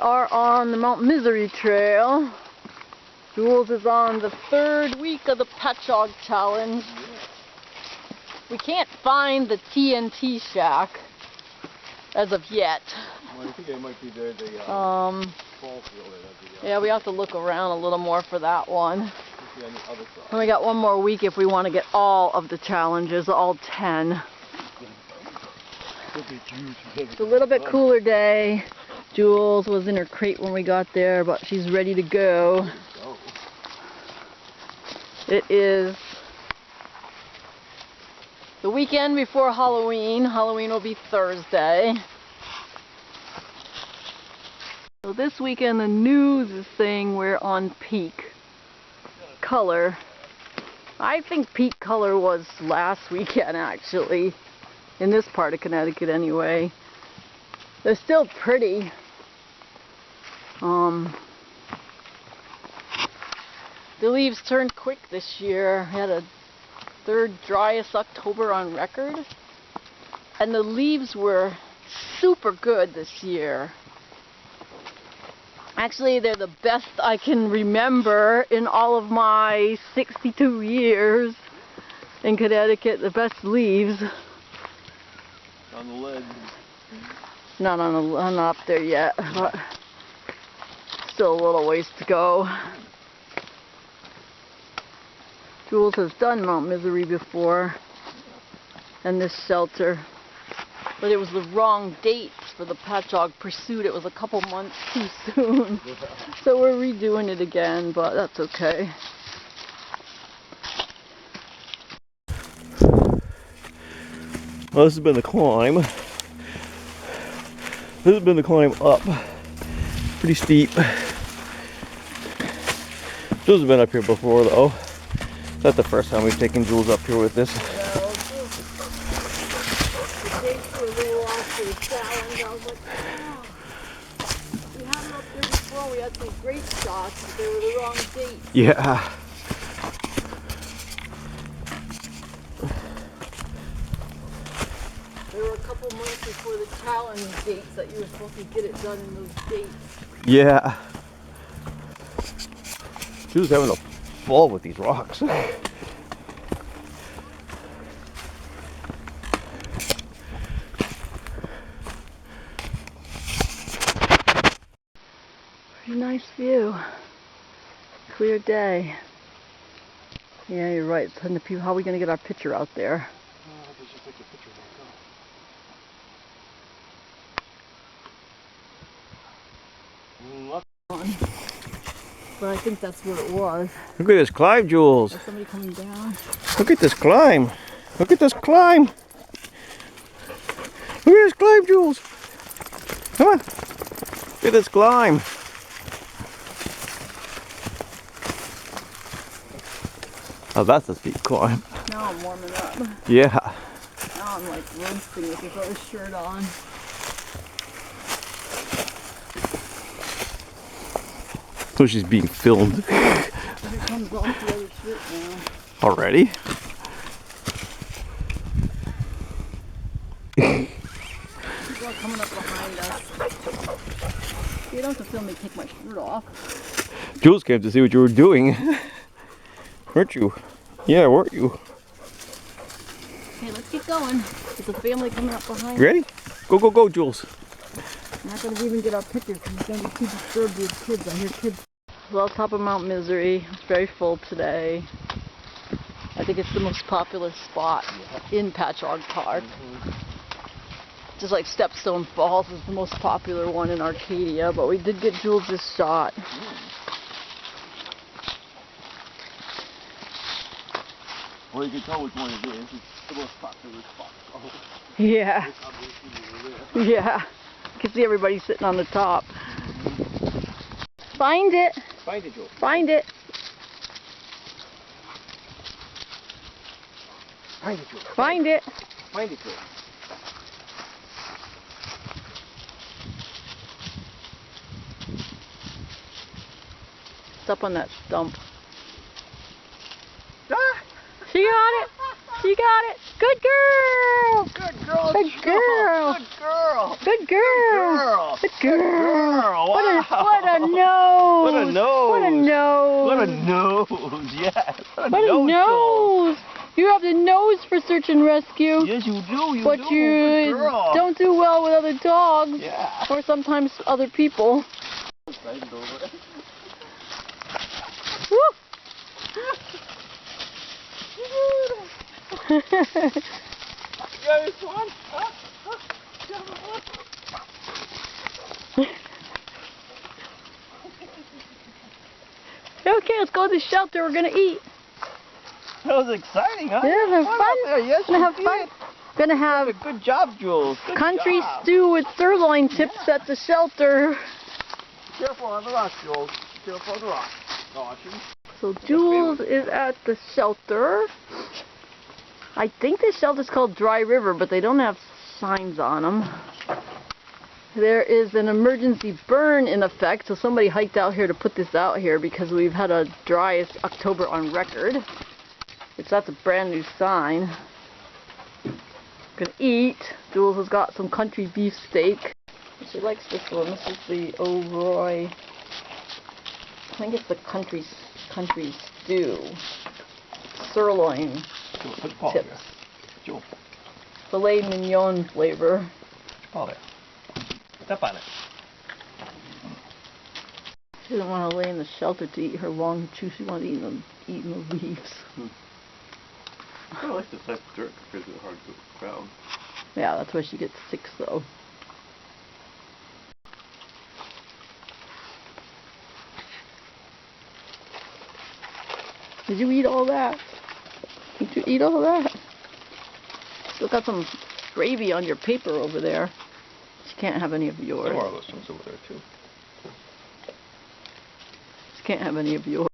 are on the Mount Misery Trail. Joules is on the 3rd week of the Pauchug challenge. We can't find the TNT shack as of yet. Well, I think it might be there. Yeah, we have to look around a little more for that one. And we got one more week if we want to get all of the challenges, all 10. It's a little bit cooler day. Joules was in her crate when we got there, but she's ready to go. It is the weekend before Halloween. Halloween will be Thursday. So this weekend the news is saying we're on peak color. I think peak color was last weekend actually, in this part of Connecticut anyway. They're still pretty. The leaves turned quick this year. We had a 3rd driest October on record. And the leaves were super good this year. Actually, they're the best I can remember in all of my 62 years in Connecticut. The best leaves. On the ledge. Not on the, I'm not up there yet, but still a little ways to go. Joules has done Mount Misery before, and this shelter, but it was the wrong dates for the Pauchug pursuit. It was a couple months too soon, so we're redoing it again, but that's okay. Well, this has been the climb. This has been the climb up. Pretty steep. Joules has been up here before though. That's the first time we've taken Joules up here with this. The dates were a little off for the challenge. I was like, oh. We had them up there before. We had some great shots, but they were the wrong dates. Yeah. There were a couple months before the challenge dates that you were supposed to get it done in those dates. Yeah. Joules having a ball with these rocks. Pretty nice view. Clear day. Yeah, you're right. How are we going to get our picture out there? They should take a picture of But I think that's what it was. Look at this climb, Joules. Is somebody coming down? Look at this climb. Look at this climb. Look at this climb, Joules. Come on. Look at this climb. Oh, that's a steep climb. Now I'm warming up. Yeah. Now I'm like roasting with this other shirt on. So she's being filmed. Here comes off the other shirt now. Already? People are coming up behind us. You don't have to film me take my shirt off. Joules came to see what you were doing. Weren't you? Yeah, weren't you? Okay, let's get going. There's a family coming up behind us. Ready? Go, go, go, Joules. I'm not going to even get our pictures because it's going to be too disturbed with kids. I hear kids. Well, top of Mount Misery. It's very full today. I think it's the most popular spot in Pauchug Park. Just like Stepstone Falls is the most popular one in Arcadia, but we did get Joules' shot. Well, you can tell which one it is. It's the most popular spot. Yeah. Yeah. You can see everybody sitting on the top. Find it. Find it, Joules. Find it. Find it, Joules. Find it. Find it, Joules. It's up on that stump. Ah! She got it. You got it. Good girl. Good girl. Good girl. Good girl. Good girl. Good Good girl. What a Wow. nose. What a nose. What a nose. What a nose. Yes. What a nose. You have the nose for search and rescue. Yes, you do. But do. you Good girl. don't do well with other dogs. Yeah. Or sometimes other people. Woo. Okay, let's go to the shelter. We're gonna eat. That was exciting, huh? Yeah, they're fun. Yes, Gonna have you fun. did. Gonna have Good job, Jules. Good country job. stew with sirloin tips at the shelter. Careful on the rocks, Jules. Careful on the rocks. Caution. So Joules is at the shelter. I think this shelter's called Dry River, but they don't have signs on them. There is an emergency burn in effect, so somebody hiked out here to put this out here because we've had a driest October on record. Which that's a brand new sign. Gonna eat. Joules has got some country beef steak. She likes this one. This is the O'Roy. I think it's the country stew. Sirloin tips. Jules, Filet mignon flavor. Paul there. Step on it. She didn't want to lay in the shelter to eat her long chew. She wanted to eat in the leaves. I like this type of dirt because it's hard to ground. Yeah, that's why she gets sick though. Did you eat all that? Did you eat all that? Still got some gravy on your paper over there. She can't have any of yours. Some more of those ones over there too. She can't have any of yours.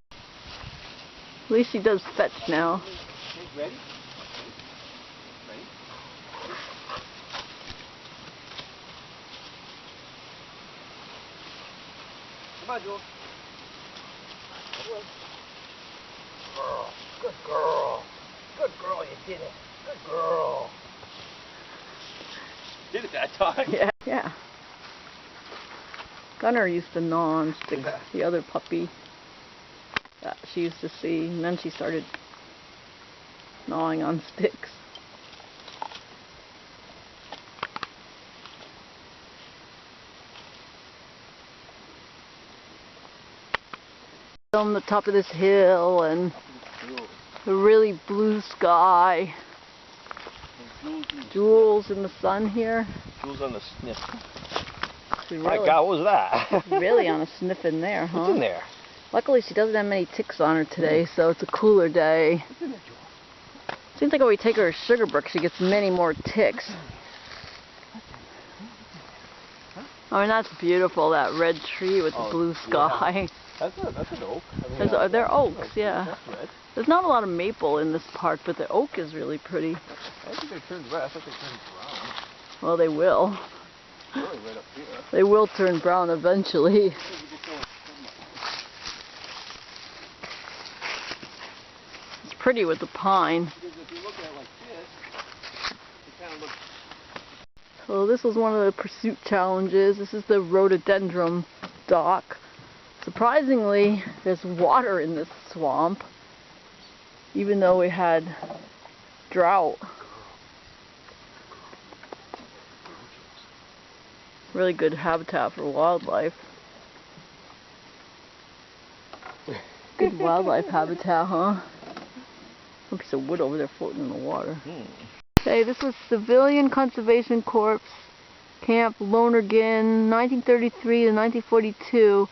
At least she does fetch now. Ready? Come on, Jules. Girl. Good girl. Good girl, you did it. Good girl. Did it that time? Yeah. Yeah. Gunner used to gnaw on sticks, the other puppy that she used to see, and then she started gnawing on sticks. On the top of this hill and the really blue sky. Joules in the sun here. Joules on the sniff. She's My really, God, what was that? really on a sniff in there, huh? What's in there? Luckily she doesn't have many ticks on her today, so it's a cooler day. What's in there, Joules? Seems like when we take her to Sugarbrook, she gets many more ticks. I mean, that's beautiful, that red tree with the blue sky. That's an oak. They're oaks, yeah. That's red. There's not a lot of maple in this park, but the oak is really pretty. I think they turned red. I thought they turned brown. Well, they will. Really right up here. They will turn brown eventually. It's pretty with the pine. Because if you look at it like this, it kind of looks... So this was one of the pursuit challenges. This is the rhododendron dock. Surprisingly, there's water in this swamp, even though we had drought. Really good habitat for wildlife. Good wildlife habitat, huh? Some piece of wood over there floating in the water. Okay, this was Civilian Conservation Corps Camp Lonergan, 1933 to 1942.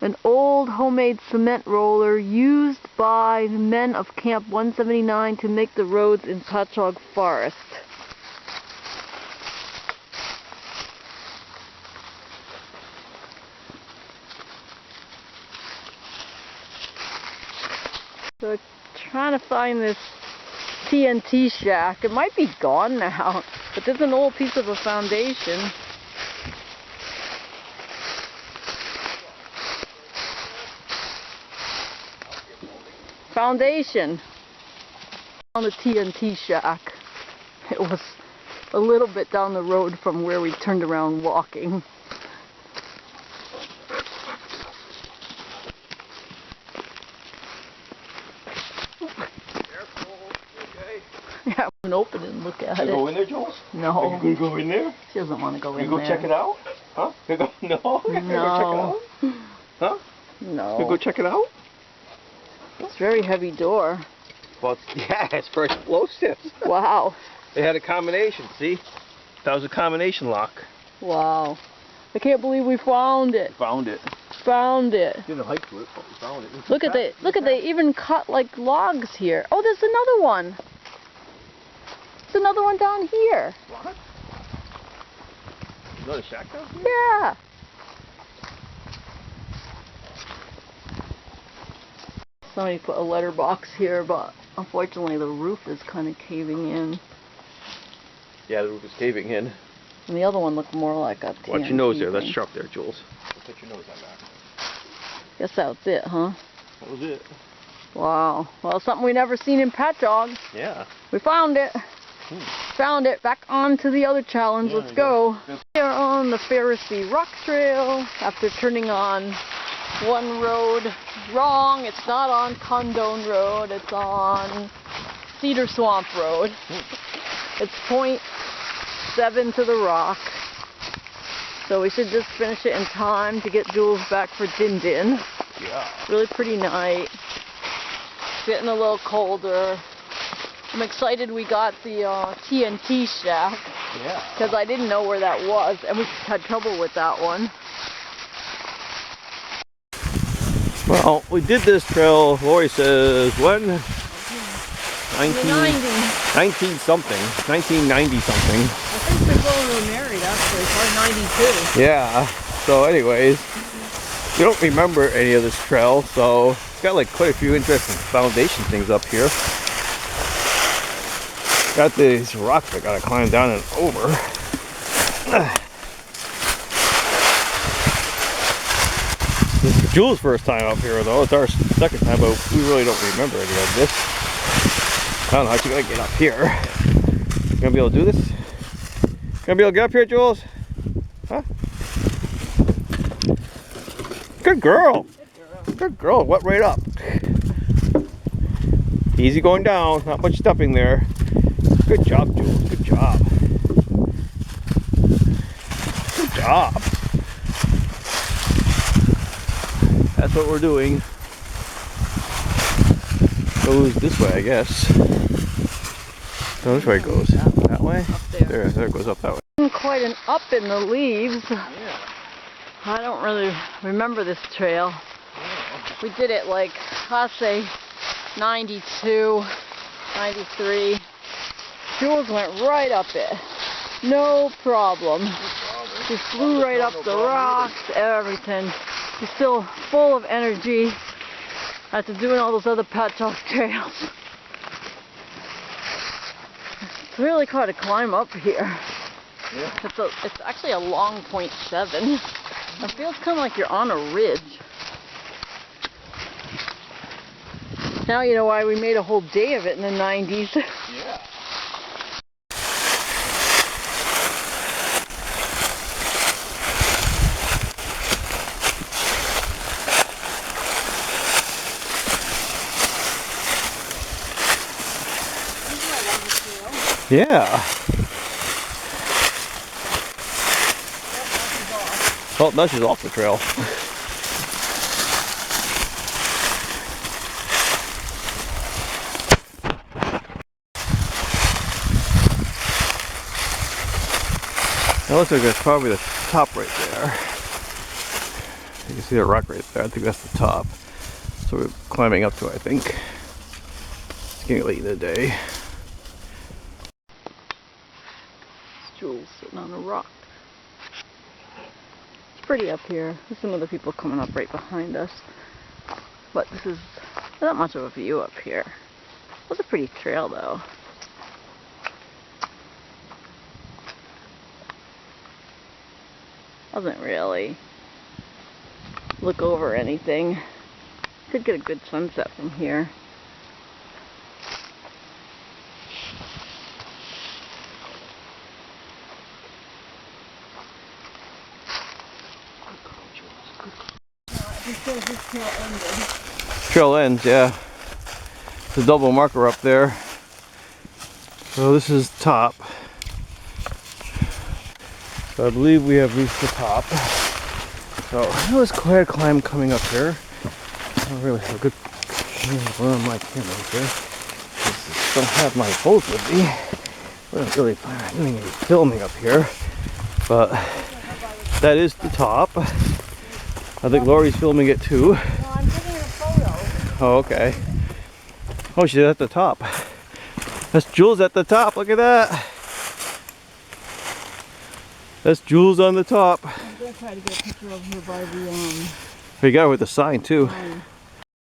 An old homemade cement roller used by the men of Camp 179 to make the roads in Pauchug Forest. So we're trying to find this TNT shack. It might be gone now, but there's an old piece of a foundation. Foundation. On the TNT shack. It was a little bit down the road from where we turned around walking. Yeah, I'm gonna open it and look at it. Go in there, Joules? No. Are you gonna go in there? She doesn't want to go in You there. go check it out? Huh? You go, no? You No. go check it out? Huh? No. You go check it out? It's a very heavy door. Well, yeah, it's for explosives. Wow. They had a combination, see? That was a combination lock. Wow. I can't believe we found it. Found it. Found it. Didn't hike to it, but we found it. Look at they even cut like logs here. Oh, there's another one. There's another one down here. What? Another shack down here? Yeah. Somebody put a letterbox here, but unfortunately the roof is kind of caving in. Yeah, the roof is caving in. And the other one looked more like a TNT Watch your nose there. That's thing. sharp there, Joules. Put your nose on that. Guess that was it, huh? That was it. Wow. Well, something we never seen in Pauchug. Yeah. We found it. Found it. Back on to the other challenge. Yeah, Let's go. We're on the Pharisee Rock Trail after turning on one road wrong. It's not on Condone Road. It's on Cedar Swamp Road. It's 0.7 to the rock. So we should just finish it in time to get Joules back for Din Din. Yeah. Really pretty night. Getting a little colder. I'm excited we got the TNT shack. Yeah. Because I didn't know where that was, and we had trouble with that one. Well, we did this trail, Lori says, when? 19 something. 1990 something. I think before we were married, actually. Probably 92. Yeah. So anyways, we don't remember any of this trail, so it's got like quite a few interesting foundation things up here. Got these rocks I gotta climb down and over. This is Joules' first time up here though. It's our second time, but we really don't remember any of this. I don't know how you gotta get up here. You gonna be able to do this? Gonna be able to get up here, Joules? Huh? Good girl. Good girl. Went right up. Easy going down. Not much stepping there. Good job, Joules. Good job. Good job. That's what we're doing. Goes this way, I guess. No, this way it goes. That way? There it goes up that way. Quite an up in the leaves. Yeah. I don't really remember this trail. We did it like, I'll say 92, 93. Joules went right up it. No problem. She flew right up the rocks, everything. She's still full of energy after doing all those other Pauchug trails. It's really hard to climb up here. Yeah. It's actually a long 0.7. It feels kind of like you're on a ridge. Now you know why we made a whole day of it in the 90s. Yeah. Yeah. Well, now she's off the trail. That looks like that's probably the top right there. You can see the rock right there. I think that's the top. So we're climbing up to it, I think. It's getting late in the day. Joules sitting on a rock. It's pretty up here. There's some other people coming up right behind us. But this is not much of a view up here. It was a pretty trail though. Doesn't really look over anything. Could get a good sunset from here. trail ended. Trail ends, yeah. There's a double marker up there. So this is top. So I believe we have reached the top. So I know it's quite a climb coming up here. I don't really have a good camera on my camera here. I don't have my phones with me. I don't really plan on doing any filming up here. But that is the top. I think Lori's filming it too. No, I'm taking a photo. Oh, okay. Oh, she's at the top. That's Joules at the top. Look at that. That's Joules on the top. I'm gonna try to get a picture of her by the You got her with the sign too. sign.